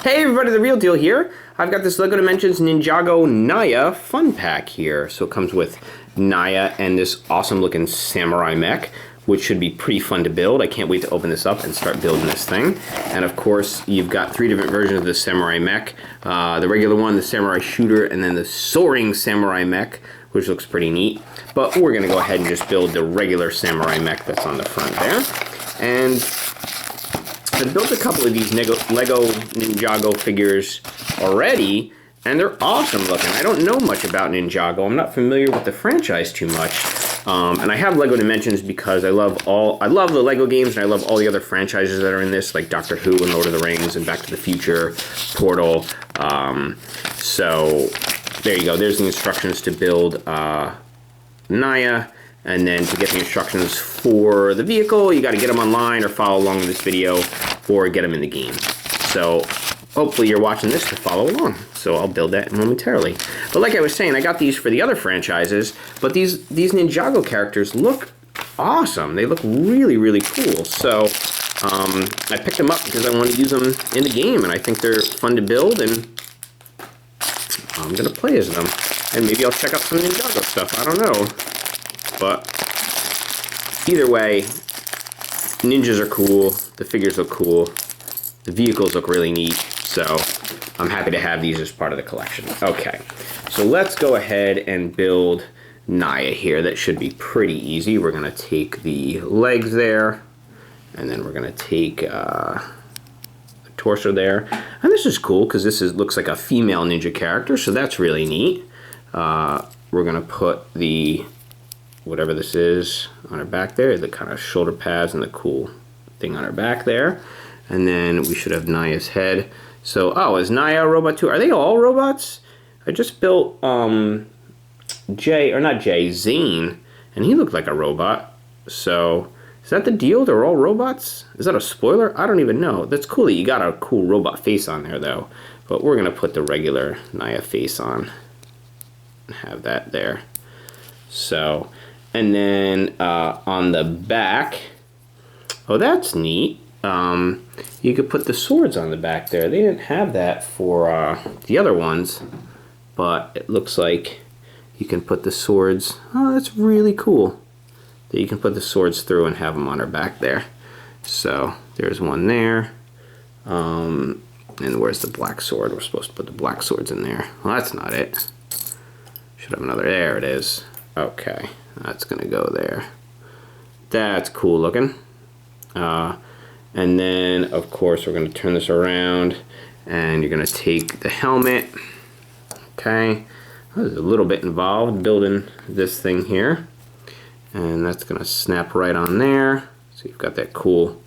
Hey everybody, The Real Deal here. I've got this LEGO Dimensions Ninjago Nya fun pack here. So it comes with Nya and this awesome looking samurai mech, which should be pretty fun to build. I can't wait to open this up and start building this thing. And of course, you've got 3 different versions of the samurai mech. The regular one, the samurai shooter, and then the soaring samurai mech, which looks pretty neat. But we're gonna go ahead and just build the regular samurai mech that's on the front there. And I've built a couple of these Lego Ninjago figures already, and they're awesome looking. I don't know much about Ninjago. I'm not familiar with the franchise too much. And I have LEGO Dimensions because I love the LEGO games, and I love all the other franchises that are in this, like Doctor Who and Lord of the Rings and Back to the Future, Portal. So there you go. There's the instructions to build Nya. And then to get the instructions for the vehicle, you got to get them online or follow along with this video or get them in the game. So hopefully you're watching this to follow along. So I'll build that momentarily. But like I was saying, I got these for the other franchises, but these Ninjago characters look awesome. They look really, really cool. So I picked them up because I want to use them in the game, and I think they're fun to build, and I'm going to play as them. And maybe I'll check out some Ninjago stuff. I don't know. But either way, ninjas are cool, the figures look cool, the vehicles look really neat, so I'm happy to have these as part of the collection. Okay, so let's go ahead and build Nya here. That should be pretty easy. We're going to take the legs there, and then we're going to take the torso there. And this is cool because looks like a female ninja character, so that's really neat. We're going to put the whatever this is on her back there, the kind of shoulder pads and the cool thing on her back there. And then we should have Nya's head. So, oh, is Nya a robot too? Are they all robots? I just built Zane, and he looked like a robot. So, is that the deal? They're all robots? Is that a spoiler? I don't even know. That's cool that you got a cool robot face on there though. But we're gonna put the regular Nya face on and have that there. So, and then on the back, oh, that's neat. You could put the swords on the back there. They didn't have that for the other ones, but it looks like you can put the swords. Oh, that's really cool that you can put the swords through and have them on her back there. So there's one there. And where's the black sword? We're supposed to put the black swords in there. Well, that's not it. Should have another. There it is. Okay. That's gonna go there. That's cool looking. And then of course we're gonna turn this around, and you're gonna take the helmet. Okay, there's a little bit involved building this thing here, and that's gonna snap right on there. So you've got that cool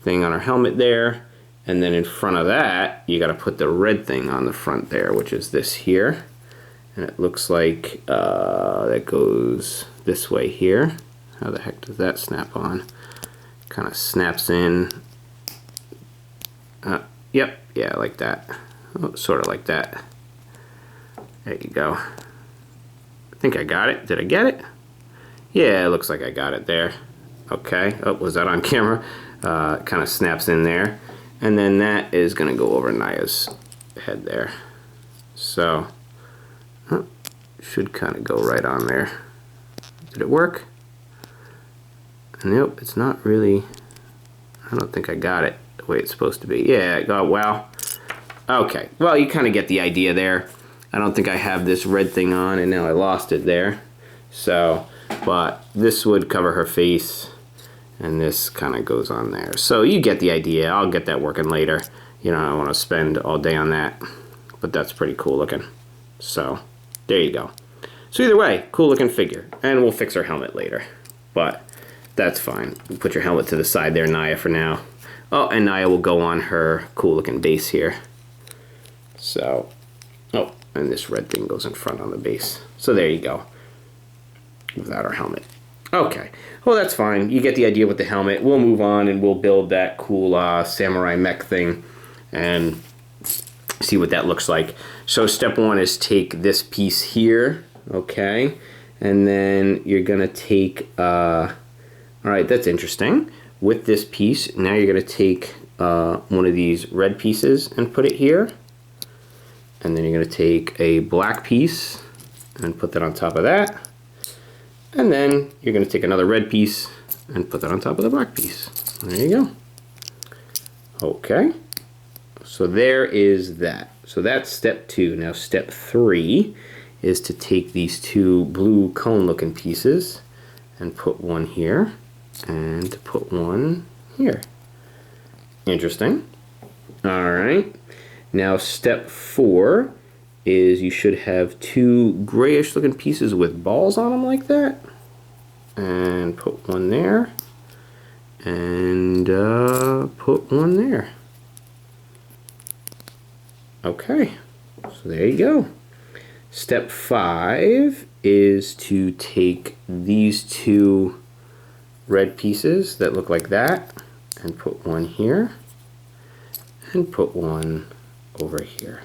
thing on our helmet there, and then in front of that you got to put the red thing on the front there, which is this here. And it looks like that goes this way here. How the heck does that snap on? Kind of snaps in. Yep, yeah, like that. Oh, sort of like that. There you go. I think I got it. Did I get it? Yeah, it looks like I got it there. Okay. Oh, was that on camera? Kind of snaps in there. And then that is going to go over Nya's head there. So should kind of go right on there. Did it work? Nope, it's not really. I don't think I got it the way it's supposed to be. Yeah, oh wow. Okay, well, you kind of get the idea there. I don't think I have this red thing on, and now I lost it there. So, but this would cover her face, and this kind of goes on there. So you get the idea. I'll get that working later. You know, I don't want to spend all day on that, but that's pretty cool looking. So there you go. So either way, cool looking figure, and we'll fix her helmet later, but that's fine. Put your helmet to the side there, Nya, for now. Oh, and Nya will go on her cool looking base here. So, oh, and this red thing goes in front on the base. So there you go, without our helmet. Okay, well, that's fine. You get the idea with the helmet. We'll move on and we'll build that cool samurai mech thing and see what that looks like. So step 1 is take this piece here, okay, and then you're gonna take all right, that's interesting. With this piece, now you're gonna take one of these red pieces and put it here. And then you're going to take a black piece and put that on top of that. And then you're going to take another red piece and put that on top of the black piece. There you go. Okay. So there is that. So that's step 2. Now step 3 is to take these 2 blue cone looking pieces and put one here and to put one here. Interesting. All right. Now step 4 is you should have 2 grayish looking pieces with balls on them like that. And put one there. And put one there. Okay. So there you go. Step 5 is to take these 2 red pieces that look like that and put one here and put one over here.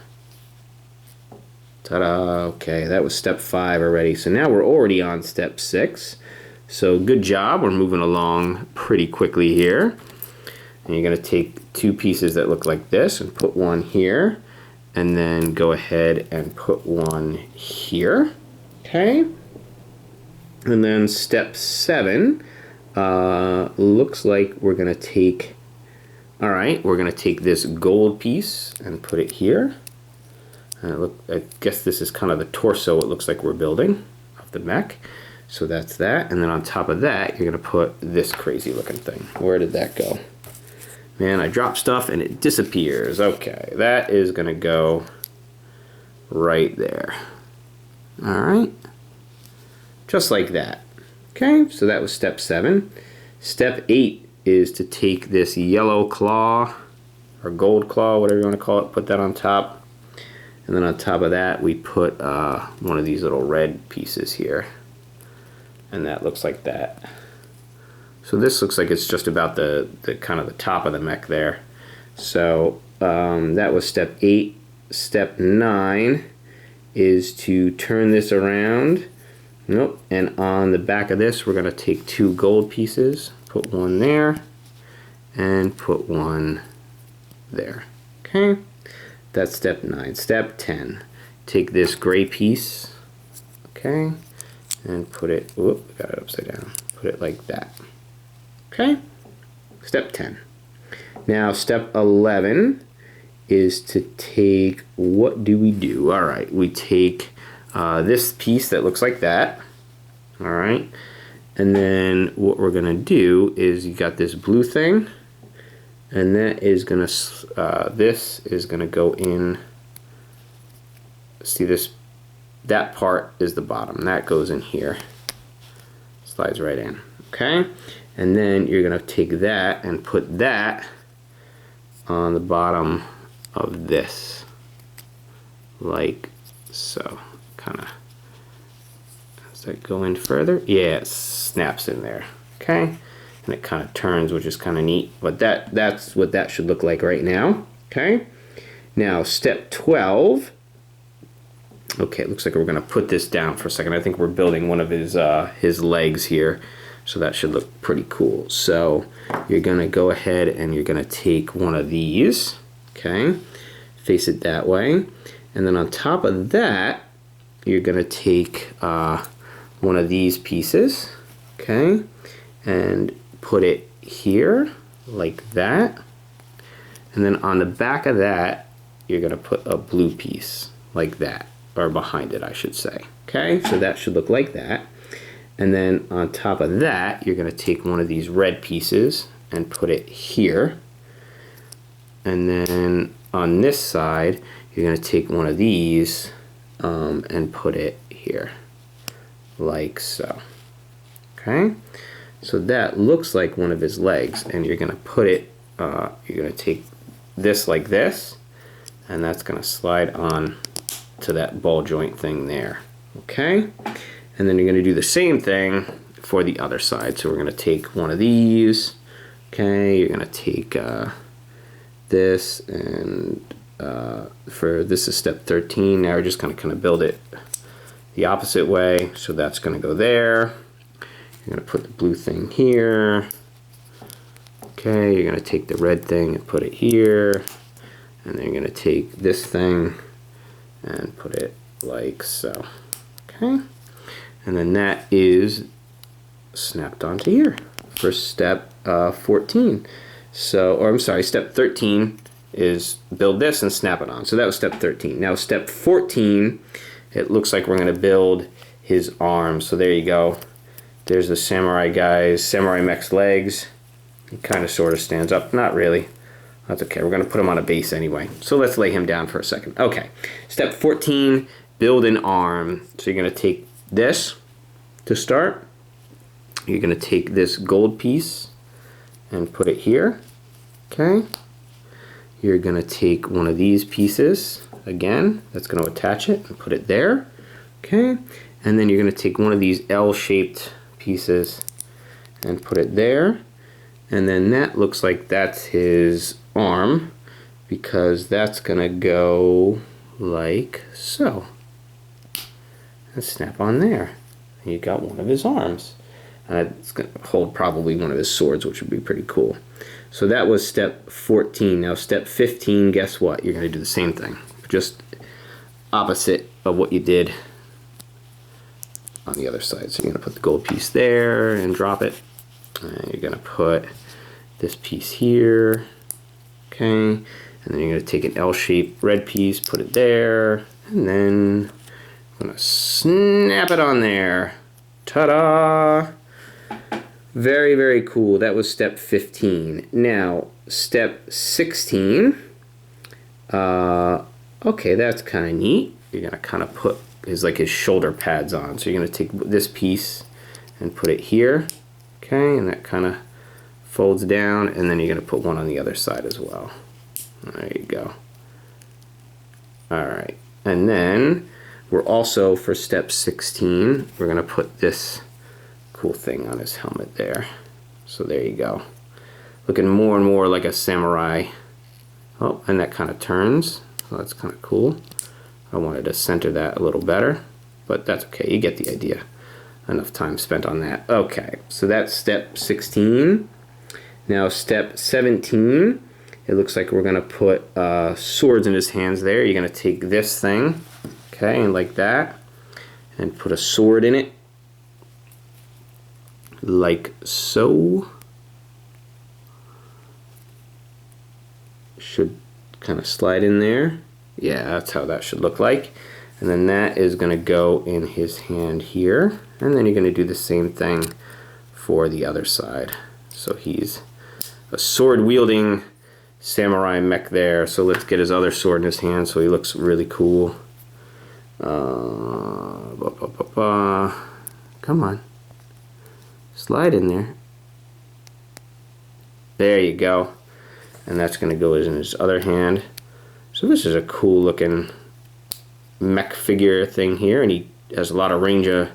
Ta-da! Okay, that was step 5 already. So now we're already on step 6. So good job. We're moving along pretty quickly here. And you're going to take 2 pieces that look like this and put one here. And then go ahead and put one here. Okay. And then step 7 looks like we're going to take... Alright, we're going to take this gold piece and put it here. I guess this is kind of the torso it looks like we're building of the mech. So that's that. And then on top of that, you're going to put this crazy looking thing. Where did that go? Man, I drop stuff and it disappears. Okay, that is going to go right there. Alright. Just like that. Okay, so that was step 7. Step 8 is to take this yellow claw or gold claw, whatever you want to call it, put that on top. And then on top of that, we put one of these little red pieces here. And that looks like that. So this looks like it's just about the kind of the top of the mech there. So that was step 8. Step 9 is to turn this around. Nope. And on the back of this, we're going to take 2 gold pieces, put one there, and put one there. Okay. That's step 9. Step 10. Take this gray piece, okay, and put it, whoop, got it upside down. Put it like that. Okay? Step 10. Now, step 11 is to take, what do we do? All right, we take this piece that looks like that. All right. And then what we're going to do is you got this blue thing. And that is going to, this is going to go in, see this, that part is the bottom. That goes in here. Slides right in. Okay? And then you're going to take that and put that on the bottom of this. Like so. Kind of, does that go in further? Yeah, it snaps in there. Okay? And it kind of turns, which is kind of neat. But that's what that should look like right now. Okay? Now, step 12. Okay, it looks like we're going to put this down for a second. I think we're building one of his legs here. So that should look pretty cool. So you're going to go ahead and you're going to take one of these. Okay? Face it that way. And then on top of that, you're going to take one of these pieces. Okay? And put it here, like that. And then on the back of that, you're going to put a blue piece, like that. Or behind it, I should say. Okay, so that should look like that. And then on top of that, you're going to take one of these red pieces and put it here. And then on this side, you're going to take one of these and put it here, like so. Okay, so that looks like one of his legs, and you're going to put it, you're going to take this like this, and that's going to slide on to that ball joint thing there. Okay, and then you're going to do the same thing for the other side. So we're going to take one of these. Okay, you're going to take this, and for this is step 13. Now we're just going to kind of build it the opposite way. So that's going to go there. You're going to put the blue thing here. Okay, you're going to take the red thing and put it here, and then you're going to take this thing and put it like so. Okay, and then that is snapped onto here for step 14. So, or I'm sorry, step 13 is build this and snap it on. So that was step 13. Now step 14, it looks like we're going to build his arms. So there you go. There's the samurai guy's, Samurai Mech's legs. He kind of sort of stands up. Not really. That's okay. We're going to put him on a base anyway. So let's lay him down for a second. Okay. Step 14, build an arm. So you're going to take this to start. You're going to take this gold piece and put it here. Okay. You're going to take one of these pieces again. That's going to attach it and put it there. Okay. And then you're going to take one of these L-shaped pieces and put it there. And then that looks like that's his arm, because that's going to go like so. And snap on there. And you got one of his arms. And it's going to hold probably one of his swords, which would be pretty cool. So that was step 14. Now step 15, guess what? You're going to do the same thing. Just opposite of what you did on the other side. So you're going to put the gold piece there and drop it. And you're going to put this piece here. Okay. And then you're going to take an L-shaped red piece, put it there. And then I'm going to snap it on there. Ta-da! Very, very cool. That was step 15. Now, step 16. Okay, that's kind of neat. You're going to kind of put his shoulder pads on. So you're going to take this piece and put it here. Okay, and that kind of folds down. And then you're going to put one on the other side as well. There you go. All right. And then we're also, for step 16, we're going to put this cool thing on his helmet there. So there you go. Looking more and more like a samurai. Oh, and that kind of turns. So that's kind of cool. I wanted to center that a little better, but that's okay. You get the idea. Enough time spent on that. Okay, so that's step 16. Now step 17, it looks like we're going to put swords in his hands there. You're going to take this thing, okay, and like that, and put a sword in it. Like so. Should kind of slide in there. Yeah, that's how that should look like. And then that is going to go in his hand here. And then you're going to do the same thing for the other side. So he's a sword-wielding samurai mech there. So let's get his other sword in his hand so he looks really cool. Come on. Slide in there. There you go. And that's going to go in his other hand. So this is a cool looking mech figure thing here, and he has a lot of range, a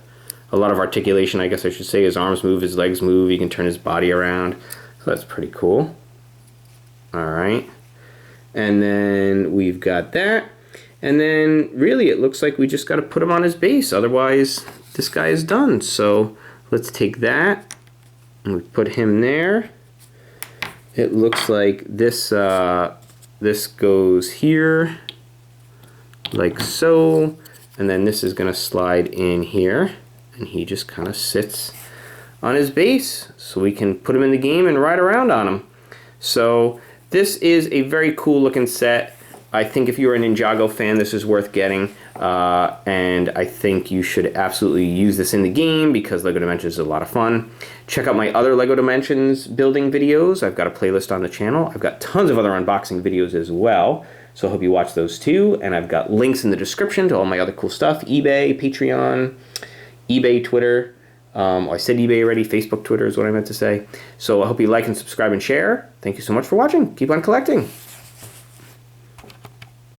lot of articulation, I guess I should say. His arms move, his legs move, he can turn his body around. So that's pretty cool. Alright. And then we've got that. And then really it looks like we just got to put him on his base. Otherwise this guy is done. So let's take that and we put him there. It looks like this this goes here like so, and then this is going to slide in here, and he just kind of sits on his base so we can put him in the game and ride around on him. So this is a very cool looking set. I think if you're a Ninjago fan, this is worth getting, and I think you should absolutely use this in the game because LEGO Dimensions is a lot of fun. Check out my other LEGO Dimensions building videos. I've got a playlist on the channel. I've got tons of other unboxing videos as well, so I hope you watch those too, and I've got links in the description to all my other cool stuff. eBay, Patreon, eBay, Twitter. I said eBay already. Facebook, Twitter is what I meant to say. So I hope you like and subscribe and share. Thank you so much for watching. Keep on collecting.